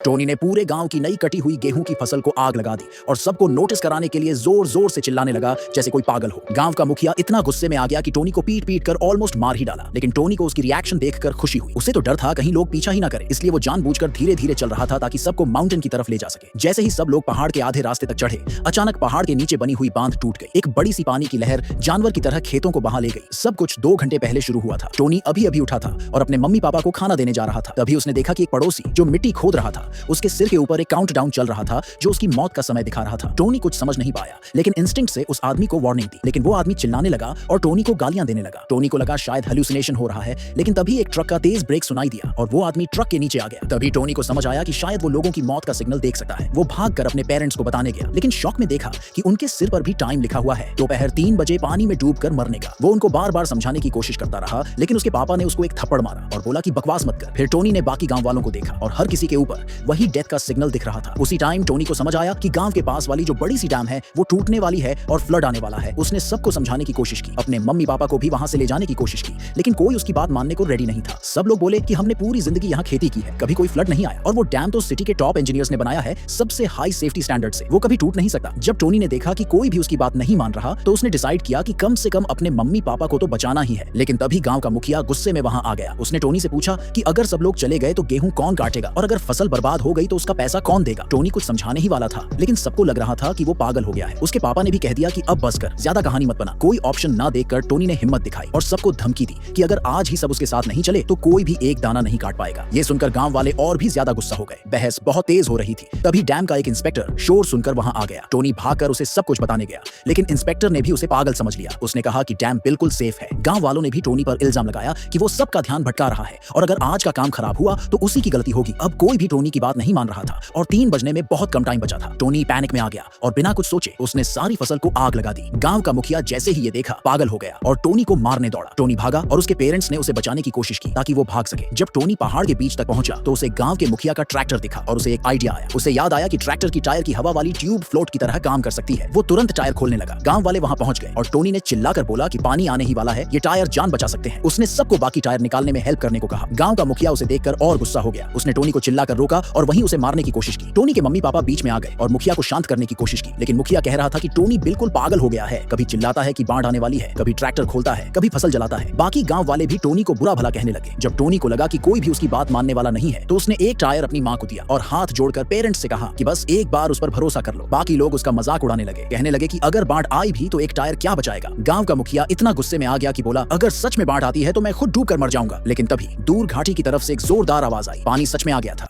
Tony ने पूरे गांव की नई कटी हुई गेहूं की फसल को आग लगा दी और सबको नोटिस कराने के लिए जोर जोर से चिल्लाने लगा जैसे कोई पागल हो। गांव का मुखिया इतना गुस्से में आ गया कि टोनी को पीट पीट कर ऑलमोस्ट मार ही डाला, लेकिन टोनी को उसकी रिएक्शन देखकर खुशी हुई। उसे तो डर था कहीं लोग पीछा ही ना करें, इसलिए वो जानबूझकर धीरे धीरे चल रहा था ताकि सबको माउंटेन की तरफ ले जा सके। जैसे ही सब लोग पहाड़ के आधे रास्ते तक चढ़े, अचानक पहाड़ के नीचे बनी हुई बांध टूट गई। एक बड़ी सी पानी की लहर जानवर की तरह खेतों को बहा ले गई। सब कुछ 2 घंटे पहले शुरू हुआ था। टोनी अभी अभी उठा था और अपने मम्मी पापा को खाना देने जा रहा था। तभी उसने देखा कि एक पड़ोसी जो मिट्टी खोद रहा था, उसके सिर के ऊपर एक काउंटडाउन चल रहा था जो उसकी मौत का समय दिखा रहा था। टोनी कुछ समझ नहीं पाया, लेकिन इंस्टिंक्ट से उस आदमी को वार्निंग दी, लेकिन वो आदमी चिल्लाने लगा और टोनी को गालियां देने लगा। टोनी को लगा शायद हेलुसिनेशन हो रहा है, लेकिन तभी एक ट्रक का तेज ब्रेक सुनाई दिया और वो आदमी ट्रक के नीचे आ गया। तभी टोनी को समझ आया कि शायद वो लोगों की मौत का सिग्नल देख सकता है। वो भागकर अपने पेरेंट्स को बताने गया, लेकिन शॉक में देखा कि उनके सिर पर भी टाइम लिखा हुआ है, दोपहर 3 बजे पानी में डूबकर मरने का। वो उनको बार बार समझाने की कोशिश करता रहा, लेकिन उसके पापा ने उसको एक थप्पड़ मारा और बोला कि बकवास मत कर। फिर टोनी ने बाकी गांव वालों को देखा और हर किसी के ऊपर वही डेथ का सिग्नल दिख रहा था। उसी टाइम टोनी को समझ आया कि गांव के पास वाली जो बड़ी सी डैम है वो टूटने वाली है और फ्लड आने वाला है। उसने सबको समझाने की कोशिश की, अपने मम्मी पापा को भी वहां से ले जाने की कोशिश की, लेकिन कोई उसकी बात मानने को रेडी नहीं था। सब लोग बोले कि हमने पूरी जिंदगी यहाँ खेती की है, कभी कोई फ्लड नहीं आया, और वो डैम तो सिटी के टॉप इंजीनियर्स ने बनाया है सबसे हाई सेफ्टी स्टैंडर्ड से, वो कभी टूट नहीं सकता। जब टोनी ने देखा कि कोई भी उसकी बात नहीं मान रहा, तो उसने डिसाइड किया कि कम से कम अपने मम्मी पापा को तो बचाना ही है। लेकिन तभी गांव का मुखिया गुस्से में वहां आ गया। उसने टोनी से पूछा कि अगर सब लोग चले गए तो गेहूं कौन काटेगा, और अगर फसल बर्बाद हो गई तो उसका पैसा कौन देगा। टोनी कुछ समझाने ही वाला था, लेकिन सबको लग रहा था कि वो पागल हो गया है। उसके पापा ने भी कह दिया कि अब बस कर, ज्यादा कहानी मत बना। कोई ऑप्शन ना देखकर टोनी ने हिम्मत दिखाई और सबको धमकी दी कि अगर आज ही सब उसके साथ नहीं चले तो कोई भी एक दाना नहीं काट पाएगा। ये सुनकर गांव वाले और भी ज्यादा गुस्सा हो गए। बहस बहुत तेज हो रही थी। तभी डैम का एक इंस्पेक्टर शोर सुनकर वहां आ गया। टोनी भागकर उसे सब कुछ बताने गया, लेकिन इंस्पेक्टर ने भी उसे पागल समझ लिया। उसने कहा कि डैम बिल्कुल सेफ है। गांव वालों ने भी टोनी पर इल्जाम लगाया कि वो सबका ध्यान भटका रहा है और अगर आज का काम खराब हुआ तो उसी की गलती होगी। अब कोई भी टोनी की बात नहीं मान रहा था और 3 बजने में बहुत कम टाइम बचा था। टोनी पैनिक में आ गया और बिना कुछ सोचे उसने सारी फसल को आग लगा दी। गांव का मुखिया जैसे ही ये देखा पागल हो गया और टोनी को मारने दौड़ा। टोनी भागा और उसके पेरेंट्स ने उसे बचाने की कोशिश की ताकि वो भाग सके। जब टोनी पहाड़ के बीच तक पहुंचा तो उसे गांव के मुखिया का ट्रैक्टर दिखा और उसे एक आइडिया आया। उसे याद आया कि ट्रैक्टर की टायर की हवा वाली ट्यूब फ्लोट की तरह काम कर सकती है। वो तुरंत टायर खोलने लगा। गांव वाले वहां पहुंच गए और टोनी ने चिल्लाकर बोला कि पानी आने ही वाला है, ये टायर जान बचा सकते हैं। उसने सबको बाकी टायर निकालने में हेल्प करने को कहा। गांव का मुखिया उसे देखकर और गुस्सा हो गया। उसने टोनी को चिल्लाकर रोका और वहीं उसे मारने की कोशिश की। टोनी के मम्मी पापा बीच में आ गए और मुखिया को शांत करने की कोशिश की, लेकिन मुखिया कह रहा था कि टोनी बिल्कुल पागल हो गया है। कभी चिल्लाता है कि बाढ़ आने वाली है, कभी ट्रैक्टर खोलता है, कभी फसल जलाता है। बाकी गांव वाले भी टोनी को बुरा भला कहने लगे। जब टोनी को लगा कि कोई भी उसकी बात मानने वाला नहीं है, तो उसने एक टायर अपनी मां को दिया और हाथ जोड़कर पेरेंट्स से कहा कि बस एक बार उस पर भरोसा कर लो। बाकी लोग उसका मजाक उड़ाने लगे, कहने लगे कि अगर बाढ़ आई भी तो एक टायर क्या बचाएगा। गांव का मुखिया इतना गुस्से में आ गया कि बोला अगर सच में बाढ़ आती है तो मैं खुद डूब कर मर जाऊंगा। लेकिन तभी दूर घाटी की तरफ से एक जोरदार आवाज आई। पानी सच में आ गया था।